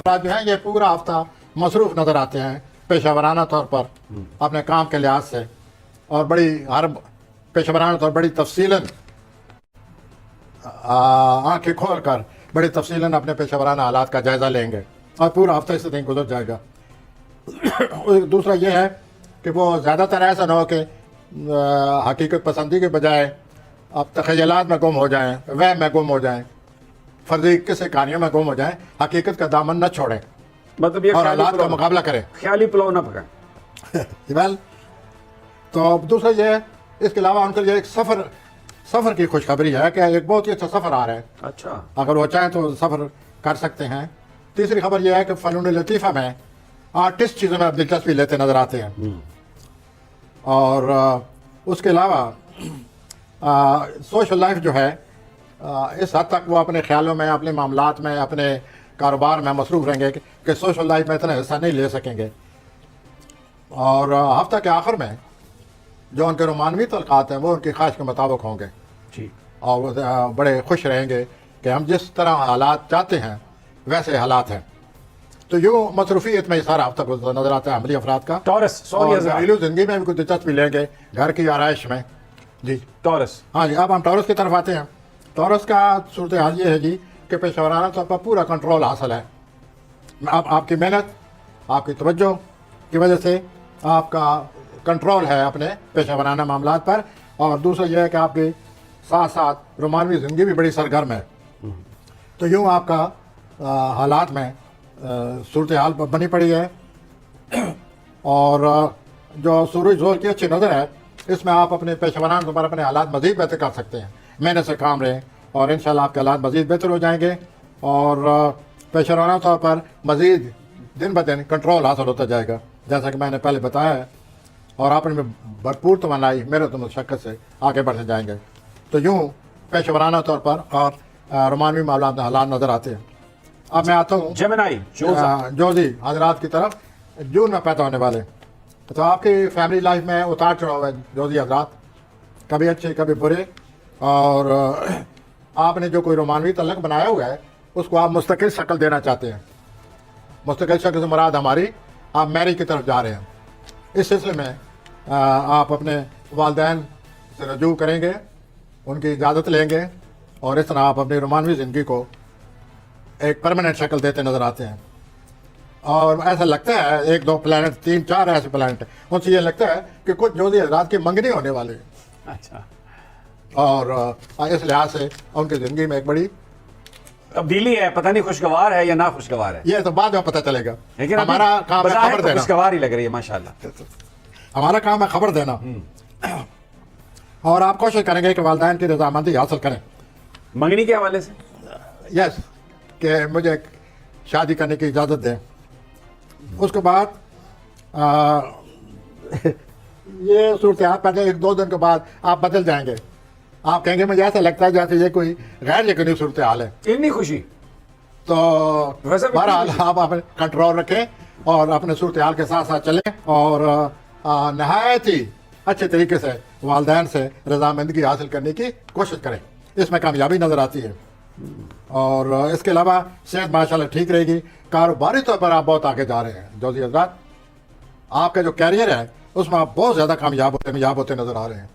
आज जो है ये पूरा हफ्ता मसरूफ नज़र आते हैं पेशेवराना तौर पर अपने काम के लिहाज से, और बड़ी हर पेशेवराना तौर बड़ी तफसीलन आँखें खोल कर बड़ी तफसीलन अपने पेशेवराना हालात का जायज़ा लेंगे और पूरा हफ्ता इसी दिन गुजर जाएगा। दूसरा ये है कि वो ज़्यादातर ऐसा ना हो कि हकीकत पसंदी के बजाय अब तखयलात में गुम हो जाएं, वह में गुम हो जाएं, फर्जी किसी कहानियों में गुम हो जाएं, हकीकत का दामन न छोड़ें, मतलब ये और हालात का मुकाबला करें, ख्याली पुलाव ना पकाएं। वेल, तो दूसरा ये है, इसके अलावा उनके लिए एक सफ़र की खुशखबरी है कि एक बहुत ही अच्छा सफ़र आ रहा है। अच्छा, अगर वो चाहें तो सफ़र कर सकते हैं। तीसरी खबर यह है कि फ़नून लतीफ़ा में आर्टिस्ट चीज़ों में अब दिलचस्पी लेते नज़र आते हैं, और उसके अलावा सोशल लाइफ जो है इस हद तक वो अपने ख्यालों में, अपने मामलात में, अपने कारोबार में मसरूफ़ रहेंगे कि सोशल लाइफ में इतना हिस्सा नहीं ले सकेंगे। और हफ्ता के आखिर में जो उनके रोमानवी तलक़ात हैं वो उनकी ख्वाहिश के मुताबिक होंगे ठीक, और वो बड़े खुश रहेंगे कि हम जिस तरह हालात चाहते हैं वैसे हालात हैं। तो यूँ मसरूफियत में ये सारा हफ्ता नज़र आता है अमली अफराद का। टॉरस, और घरेलू ज़िंदगी में भी कुछ दिलचस्पी लेंगे, घर की आराइश में। जी टॉरस, हाँ जी, अब हम टॉरस की तरफ आते हैं। टॉरस का सूरत हाल ये है जी कि पेशेवराना तौर पर पूरा कंट्रोल हासिल है। अब आपकी मेहनत, आपकी तवज्जो की वजह से आपका कंट्रोल है अपने पेशेवराना मामलात पर, और दूसरा यह है कि आपके साथ साथ रोमानवी ज़िंदगी भी बड़ी सरगर्म है। तो यूँ आपका हालात में सूरत हाल बनी पड़ी है, और जो सूरज जोर की अच्छी नज़र है इसमें आप अपने पेशेवराना तौर पर अपने हालात मज़ीद बेहतर कर सकते हैं। मेहनत से काम रहें और इंशाल्लाह आपके हालात मज़ीद बेहतर हो जाएंगे, और पेशेवराना तौर पर मज़ीद दिन ब दिन कंट्रोल हासिल होता जाएगा, जैसा कि मैंने पहले बताया है, और आप इनमें भरपूर तमन्नाई मेहनत और मशक्क़त से आगे बढ़ते जाएंगे। तो यूँ पेशेवराना तौर पर और रोमानवी मामलात में हालात नज़र आते हैं। अब मैं आता हूँ जेमिनी, जोजी हजरात की तरफ, जून में पैदा होने वाले। तो आपकी फैमिली लाइफ में उतार चढ़ाव है जोजी हजरात, कभी अच्छे कभी बुरे, और आपने जो कोई रोमानवी तल्लक बनाया हुआ है उसको आप मुस्तकिल शक्ल देना चाहते हैं। मुस्तकिल शक्ल से मुराद हमारी आप मैरिज की तरफ जा रहे हैं। इस सिलसिले में आप अपने वालिदैन से रजू करेंगे, उनकी इजाज़त लेंगे, और इस तरह आप अपनी रोमानवी ज़िंदगी को एक परमानेंट शक्ल देते नज़र आते हैं। और ऐसा लगता है एक दो प्लैनेट, तीन चार ऐसे प्लैनेट हैं, उनसे ये लगता है कि कुछ जोधी हजरात की मंगनी होने वाली है। अच्छा, और इस लिहाज से उनकी ज़िंदगी में एक बड़ी तब्दीली है, पता नहीं खुशगवार है या ना खुशगवार है, ये तो बाद में पता चलेगा। लेकिन हमारा काम है खबर देना, खुशगवार ही लग रही है माशाल्लाह। हमारा काम है खबर देना, और आप कोशिश करेंगे कि वालिदैन की रजामंदी हासिल करें। मंगनी के हवाले से यस, कि मुझे शादी करने की इजाज़त दें। उसके बाद ये सूरत हाल पहले एक दो दिन के बाद आप बदल जाएंगे। आप कहेंगे मुझे ऐसा लगता है जैसे ये कोई गैर यकीनी सूरत हाल है। इतनी खुशी तो बहरहाल आप अपने कंट्रोल रखें और अपने सूरत हाल के साथ साथ चलें, और नहायत ही अच्छे तरीके से वालिदैन से रजामंदगी हासिल करने की कोशिश करें। इसमें कामयाबी नज़र आती है, और इसके अलावा सेहत माशाल्लाह ठीक रहेगी। कारोबारी तौर पर आप बहुत आगे जा रहे हैं जोजी हजरात, आपका जो कैरियर है उसमें आप बहुत ज़्यादा कामयाब होते नज़र आ रहे हैं।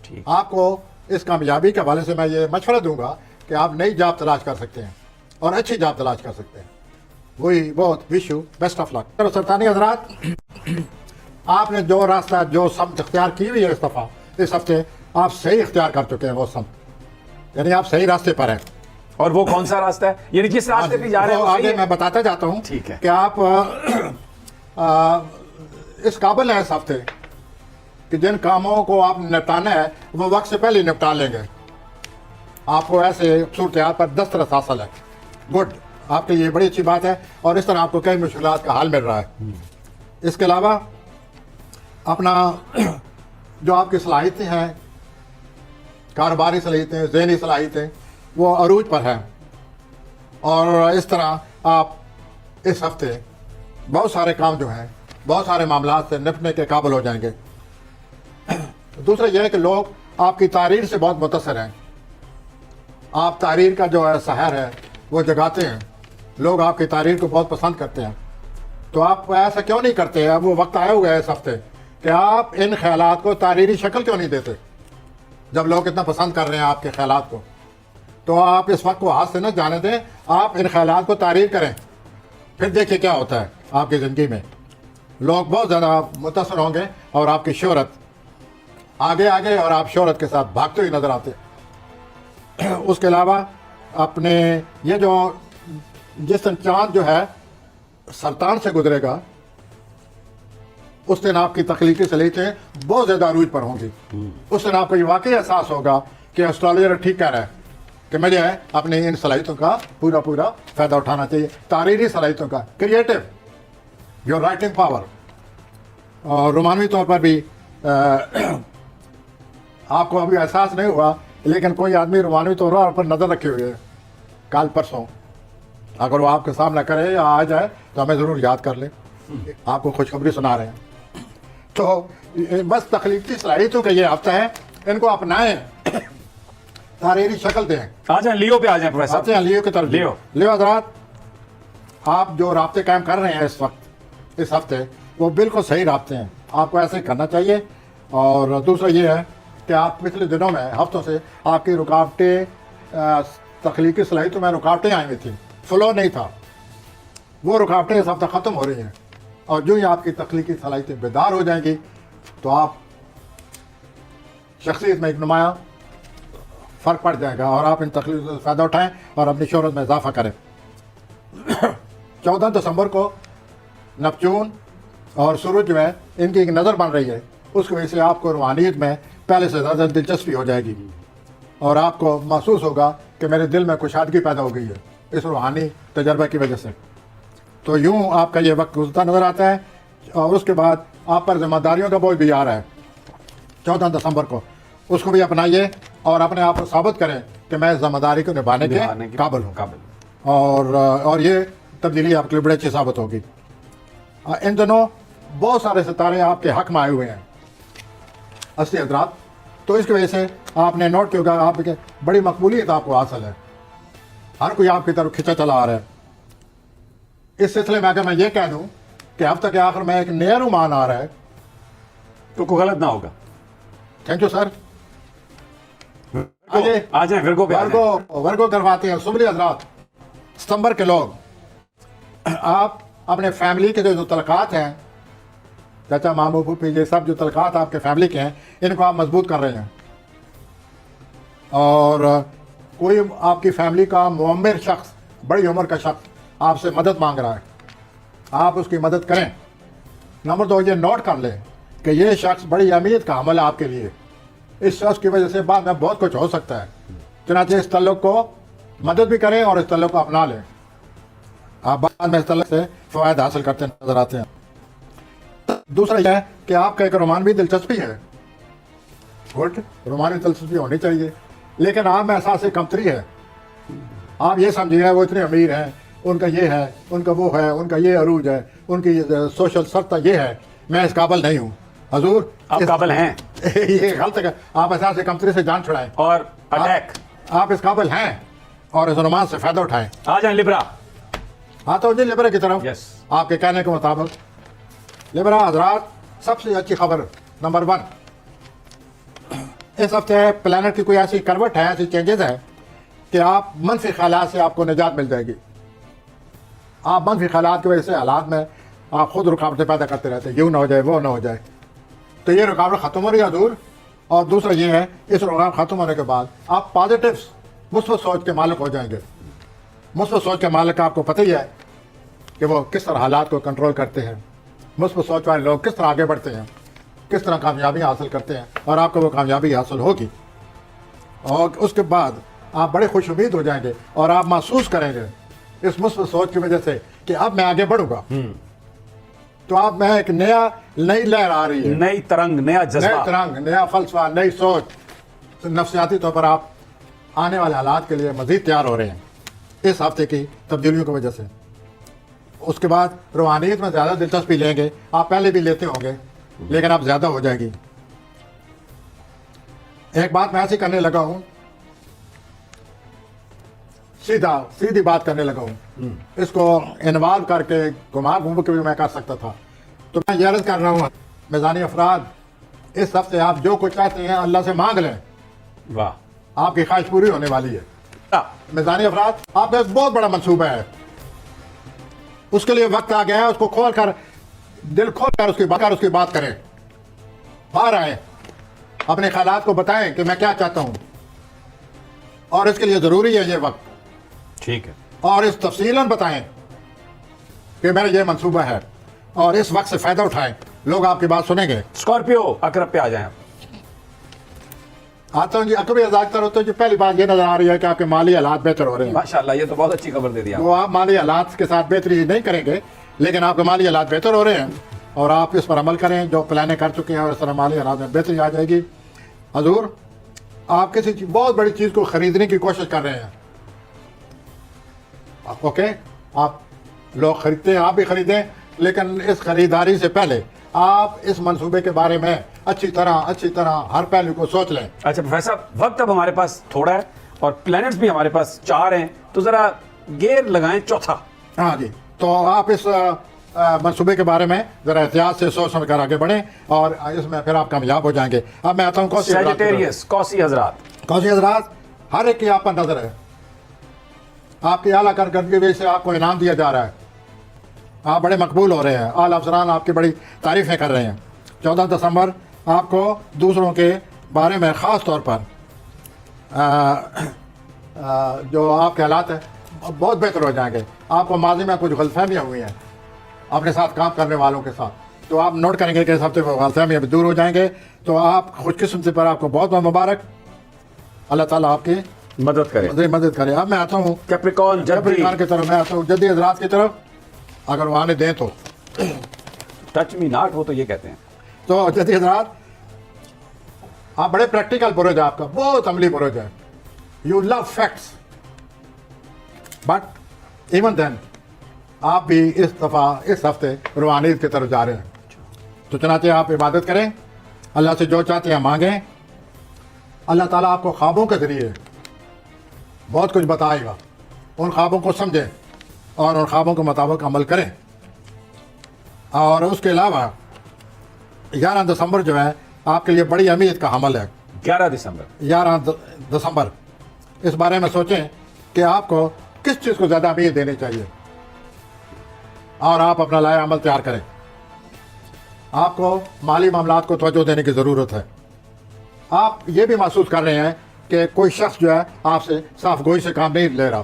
ठीक, आपको इस कामयाबी के हवाले से मैं ये मशवरा दूंगा कि आप नई जॉब तलाश कर सकते हैं और अच्छी जॉब तलाश कर सकते हैं। वही बहुत wish you best of luck. सरतानी हजरात, आपने जो रास्ता, जो समत इख्तियार की हुई है इस दफ़ा, इस हफ्ते आप सही इख्तियार कर चुके हैं वो समत, यानी आप सही रास्ते पर हैं। और वो कौन सा रास्ता है, यानी जिस रास्ते पे जा रहे हैं आगे मैं बताता जाता हूँ। ठीक है, कि आप इस काबिल हैं इस हफ्ते कि जिन कामों को आप निपटाना है वो वक्त से पहले निपटा लेंगे। आपको ऐसे सूरत हाल पर दस्तरस हासिल है। गुड, आपके लिए बड़ी अच्छी बात है, और इस तरह आपको कई मुश्किलात का हल मिल रहा है। इसके अलावा अपना जो आपकी सलाहियतें हैं, कारोबारी सलाहियतें, ज़हनी सलाहियतें, वो अरूज पर हैं, और इस तरह आप इस हफ्ते बहुत सारे काम जो हैं, बहुत सारे मामलात से निपटने के काबिल हो जाएंगे। दूसरा यह है कि लोग आपकी तारीर से बहुत मुतासर हैं। आप तारीर का जो है सहर है वो जगाते हैं, लोग आपकी तारीफ को बहुत पसंद करते हैं। तो आप ऐसा क्यों नहीं करते? अब वो वक्त आया हुआ है इस हफ्ते कि आप इन ख्यालात को तारीरी शक्ल क्यों नहीं देते? जब लोग इतना पसंद कर रहे हैं आपके ख्यालात को, तो आप इस वक्त को हाथ से न जाने दें, आप इन ख्यालात को तारीर करें। फिर देखिए क्या होता है आपकी ज़िंदगी में। लोग बहुत ज़्यादा मुतासर होंगे और आपकी शोहरत आगे आगे और आप शोहरत के साथ भागते हुए नज़र आते। उसके अलावा अपने ये जो जिस दिन चाँद जो है सरतान से गुजरेगा, उस दिन आपकी तख्लीकी सलीक़ें बहुत ज़्यादा अरूज पर होंगी। उस दिन आपको ये वाकई एहसास होगा कि एस्ट्रोलॉजर ठीक कह रहा है कि मुझे अपनी इन सलाहियतों का पूरा पूरा फ़ायदा उठाना चाहिए, तारीरी सलाहियतों का, क्रिएटिव, योर राइटिंग पावर। और रोमानवी तौर पर भी आपको अभी एहसास नहीं हुआ, लेकिन कोई आदमी रोमानवी तौर पर नज़र रखे हुए है। कल परसों अगर वो आपके सामने करे या आ जाए तो हमें ज़रूर याद कर ले, आपको खुशखबरी सुना रहे हैं। तो बस तख्लीकी सलाहियतों का ये हफ्ता है, इनको अपनाएं, तारीरी शक्ल दें। आ जाए लियो पे, आ जाए प्रोफेसर। आते हैं लियो की तरफ। लियो हज़रात, आप जो राब्ते कायम कर रहे हैं इस वक्त, इस हफ्ते, वो बिल्कुल सही राब्ते हैं, आपको ऐसे ही करना चाहिए। और दूसरा ये है कि आप पिछले दिनों में, हफ्तों से आपकी रुकावटें, तख्लीकी सलाहियतों में रुकावटें आई हुई थी, फ्लो नहीं था, वो रुकावटें इस हफ्ते ख़त्म हो रही हैं। और जो ही आपकी तख्लीकी सलाहियतें बेदार हो जाएंगी तो आप शख्सियत में एक नुमाया फ़र्क पड़ जाएगा और आप इन तकलीफ़ों से फ़ायदा उठाएं और अपनी शोहरत में इजाफा करें। 14 दिसंबर को नेपच्यून और सूरज जो है, इनकी एक नज़र बन रही है, उसकी वजह से आपको रूहानियत में पहले से ज़्यादा दिलचस्पी हो जाएगी और आपको महसूस होगा कि मेरे दिल में कुशादगी पैदा हो गई है इस रूहानी तजर्बे की वजह से। तो यूँ आपका ये वक्त गुजरता नज़र आता है और उसके बाद आप पर जिम्मेदारियों का बोझ भी आ रहा है 14 दिसंबर को। उसको भी अपनाइए और अपने आप को साबित करें कि मैं इस जिम्मेदारी को निभाने के काबिल हूँ। और ये तब्दीली आपके लिए बड़ी अच्छी साबित होगी। इन दिनों बहुत सारे सितारे आपके हक में आए हुए हैं, असली हजरात। तो इसकी वजह से आपने नोट किया होगा, आपके बड़ी मकबूलियत आपको हासिल है, हर कोई आपकी तरफ खिंचा चला आ रहा है। इस सिलसिले में अगर मैं ये कह दूं कि हफ्ते के आखिर में एक नया रुमान आ रहा है तो कोई गलत ना होगा। Thank you sir. आ जाए वर्गो पे, वर्गो करवाते हैं सुबली हजरात, सितंबर के लोग। आप अपने फैमिली के जो तलकात हैं, चाचा मामू फूफी, ये सब जो तलकात आपके फैमिली के हैं, इनको आप मजबूत कर रहे हैं। और कोई आपकी फैमिली का मुअम्मिर शख्स, बड़ी उम्र का शख्स आपसे मदद मांग रहा है, आप उसकी मदद करें। नंबर 2, ये नोट कर लें कि ये शख्स बड़ी अहमियत का अमल है आपके लिए। इस शख्स की वजह से बाद में बहुत कुछ हो सकता है, चुनांचे इस तल्लुक़ को मदद भी करें और इस तल्लुक़ को अपना लें। आप बाद में इस तल्लुक़ से फ़वायद हासिल करते नजर आते हैं। दूसरा यह है कि आपका एक रोमानवी दिलचस्पी है, गुड, रोमानवी दिलचस्पी होनी चाहिए, लेकिन आप में एहसास कमतरी है। आप ये समझिए वो इतने अमीर हैं, उनका ये है, उनका वो है, उनका ये अरूज है, उनकी सोशल सरता ये है, मैं इस काबिल नहीं हूँ। हजूर आप काबिल हैं। ये गलत है। आप एहसास कमतरी से जान छुड़ाएं और अटैक, आप इस काबिल हैं और इस रोमान से फ़ायदा उठाएं। आ जाए लिब्रा। हाँ तो जी लिब्रा की तरफ। यस, आपके कहने के मुताबिक लिब्रा हजरात, सबसे अच्छी खबर नंबर 1, इस हफ्ते प्लानट की कोई ऐसी करवट है, ऐसी चेंजेस है कि आप मनफी ख्यालात से आपको निजात मिल जाएगी। आप मनफी ख्यालात की वजह से हालात में आप खुद रुकावटें पैदा करते रहते हैं, यूँ ना हो जाए, वो ना हो जाए, तो ये रुकावट ख़त्म हो रही है दूर। और दूसरा ये है, इस रुकावट ख़त्म होने के बाद आप पॉजिटिव्स, मुस्बत सोच के मालिक हो जाएंगे। मुस्बत सोच के मालिक का आपको पता ही है कि वो किस तरह हालात को कंट्रोल करते हैं। मुस्बत सोच वाले लोग किस तरह आगे बढ़ते हैं, किस तरह कामयाबी हासिल करते हैं, और आपको वो कामयाबी हासिल होगी। और उसके बाद आप बड़े खुश उम्मीद हो जाएंगे और आप महसूस करेंगे इस मुस्बत सोच की वजह से कि अब मैं आगे बढ़ूंगा। तो आप में एक नई लहर आ रही है, नई तरंग, नया जज्बा, नया तरंग, नया फलसफा, नई सोच। तो नफ्सियाती तौर पर आप आने वाले हालात के लिए मज़ीद तैयार हो रहे हैं इस हफ्ते की तब्दीलियों की वजह से। उसके बाद रूहानियत में ज़्यादा दिलचस्पी लेंगे। आप पहले भी लेते होंगे, लेकिन अब ज़्यादा हो जाएगी। एक बात मैं ऐसी करने लगा हूँ, सीधा सीधी बात करने लगा हूँ। इसको इन्वॉल्व करके घुमा घूम के भी मैं कर सकता था। तो मैं ये अर्ज कर रहा हूँ मेज़ानी अफराद, इस हफ्ते आप जो कुछ चाहते हैं अल्लाह से मांग लें, वाह। आपकी ख्वाहिश पूरी होने वाली है। मेज़ानी अफराद, आपका एक बहुत बड़ा मंसूबा है, उसके लिए वक्त आ गया है। उसको खोल कर, दिल खोल कर उसकी बात करें, बाहर आए, अपने ख्यालात को बताएं कि मैं क्या चाहता हूं, और इसके लिए ज़रूरी है ये वक्त। ठीक है। और इस तफसीलन बताएं कि मेरा ये मंसूबा है, और इस वक्त से फ़ायदा उठाएं। लोग आपकी बात सुनेंगे। स्कॉर्पियो अकरब पे आ जाएं। आता हूँ जी, अकबर आजाद होते हैं जी। पहली बात ये नज़र आ रही है कि आपके माली हालात बेहतर हो रहे हैं। माशाल्लाह, ये तो बहुत अच्छी खबर दे दी तो आप माली हालात के साथ बेहतरी नहीं करेंगे, लेकिन आपके माली हालात बेहतर हो रहे हैं, और आप इस पर अमल करें जो प्लानिंग कर चुके हैं, और इस तरह माली हालात में बेहतरी आ जाएगी। हजूर, आप किसी बहुत बड़ी चीज़ को ख़रीदने की कोशिश कर रहे हैं, ओके, आप लोग खरीदते हैं, आप भी खरीदें, लेकिन इस खरीदारी से पहले आप इस मंसूबे के बारे में अच्छी तरह हर पहलू को सोच लें। अच्छा प्रोफेसर, वक्त अब हमारे पास थोड़ा है और प्लैनेट्स भी हमारे पास 4 हैं, तो जरा गेयर लगाएं चौथा। हाँ जी, तो आप इस मंसूबे के बारे में जरा एहतियात से सोच समझ कर आगे बढ़ें, और इसमें फिर आप कामयाब हो जाएंगे। अब मैं आता हूँ सैजिटेरियस, कौसी हजरात, हर एक की आप पर नजर है। आपकी आला कारकर्दगी से आपको इनाम दिया जा रहा है, आप बड़े मकबूल हो रहे हैं, आला अफसरान आपकी बड़ी तारीफ़ें कर रहे हैं। 14 दिसंबर आपको दूसरों के बारे में ख़ास तौर पर जो आपके हालात हैं बहुत बेहतर हो जाएंगे। आपको माजी में कुछ गलतफहमियाँ हुई हैं अपने साथ काम करने वालों के साथ, तो आप नोट करेंगे कि इस हफ्ते वो गलतफहमियाँ भी दूर हो जाएंगे। तो आप खुशकिस्मती पर आपको बहुत बहुत मुबारक, अल्लाह ताला आपकी मदद करे। अब मैं आता हूँ कैप्रिकॉर्न की तरफ, मैं आता हूँ जद्दी हजरात की तरफ, अगर वो आने दें तो। टच मी नॉट, वो तो ये कहते हैं। तो जद्दी हजरात, आप बड़े प्रैक्टिकल बुरुज है, आपका बहुत अमली बुरुज है। You love facts, but even then आप भी इस हफ्ते रूहानियत की तरफ जा रहे हैं। तो चनाचे आप इबादत करें, अल्लाह से जो चाहते हैं मांगें। अल्लाह ताला आपको ख्वाबों के ज़रिए बहुत कुछ बताएगा, उन ख्वाबों को समझें और उन ख्वाबों के मुताबिक अमल करें। और उसके अलावा 11 दिसंबर जो है आपके लिए बड़ी अहमियत का हमल है। 11 दिसंबर, इस बारे में सोचें कि आपको किस चीज़ को ज़्यादा अहमियत देनी चाहिए, और आप अपना लाया अमल तैयार करें। आपको माली मामलात को तवज्जो देने की ज़रूरत है। आप ये भी महसूस कर रहे हैं कि कोई शख्स जो है आपसे साफ गोई से काम नहीं ले रहा,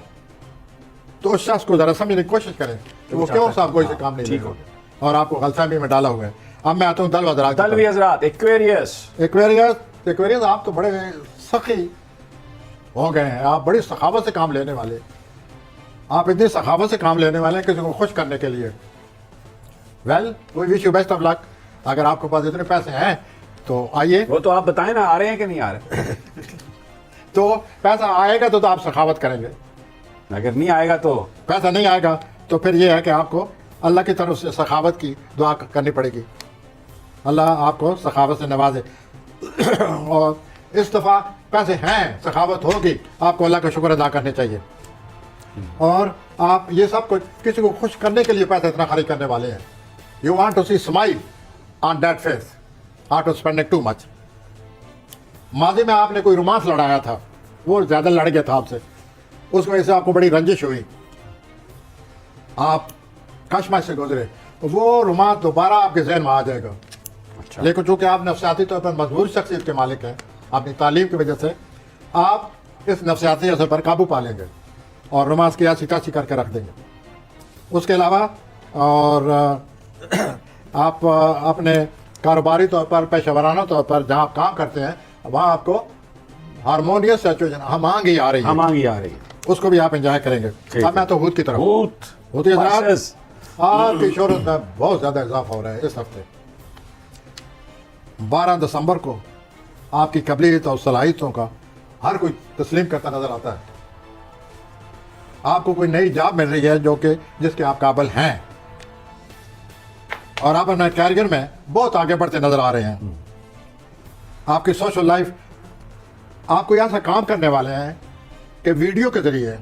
तो उस शख्स को ज़रा समझने की कोशिश करें कि वो क्यों साफ गोई से काम नहीं ले रहा, और आपको गलतफहमी में डाला हुआ है। अब मैं आता हूँ दलवी हजरात, एक्वेरियस, आप तो बड़े सखी हो गए हैं, आप बड़ी सखावत से काम लेने वाले, आप इतनी सखावत से काम लेने वाले हैं किसी को खुश करने के लिए। Well, we wish you best of luck. अगर आपके पास इतने पैसे हैं तो आइए। वो तो आप बताएं ना, आ रहे हैं कि नहीं आ रहे? तो पैसा आएगा तो आप सखावत करेंगे, अगर नहीं आएगा तो पैसा नहीं आएगा, तो फिर ये है कि आपको अल्लाह की तरफ से सखावत की दुआ करनी पड़ेगी। अल्लाह आपको सखावत से नवाजे। और इस दफ़ा पैसे हैं, सखावत होगी, आपको अल्लाह का शुक्र अदा करने चाहिए। और आप ये सब कुछ किसी को खुश करने के लिए पैसा इतना खर्च करने वाले हैं। You want to see smile on that face, after spending too much. माजी में आपने कोई रोमांस लड़ाया था, वो ज़्यादा लड़ गया था आपसे, उस वजह से आपको बड़ी रंजिश हुई, आप कशमकश से गुजरे, वो रोमांस दोबारा आपके जहन में आ जाएगा। अच्छा। लेकिन चूंकि आप नफसियाती तौर पर मजबूर शख्सियत के मालिक हैं, अपनी तालीम की वजह से आप इस नफसियाती असर पर काबू पा लेंगे और रोमांस की ऐसी तैसी करके रख देंगे। उसके अलावा और आप अपने कारोबारी तौर पर, पेशेवराना तौर पर जहाँ आप काम करते हैं, वहाँ आपको हारमोनियस सिचुएशन, हमांगी आ रही है, उसको भी आप एंजॉय करेंगे। अब मैं तो हूद की तरफ, होती है आपकी शोहरत में बहुत ज़्यादा इजाफा हो रहा है इस हफ्ते। 12 दिसंबर को आपकी काबिलियत और सलाहियतों का हर कोई तस्लीम करता नजर आता है। आपको कोई नई जॉब मिल रही है जो कि जिसके आप काबिल हैं, और आप अपने कैरियर में बहुत आगे बढ़ते नजर आ रहे हैं। आपकी सोशल लाइफ, आप कोई ऐसा काम करने वाले हैं कि वीडियो के जरिए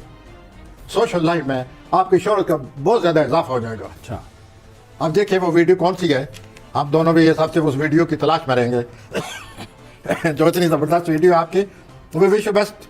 सोशल लाइफ में आपकी शोहरत का बहुत ज़्यादा इजाफा हो जाएगा। अच्छा, अब देखिए वो वीडियो कौन सी है, हम दोनों भी ये सबसे उस वीडियो की तलाश में रहेंगे जो इतनी ज़बरदस्त वीडियो आपकी। We wish you best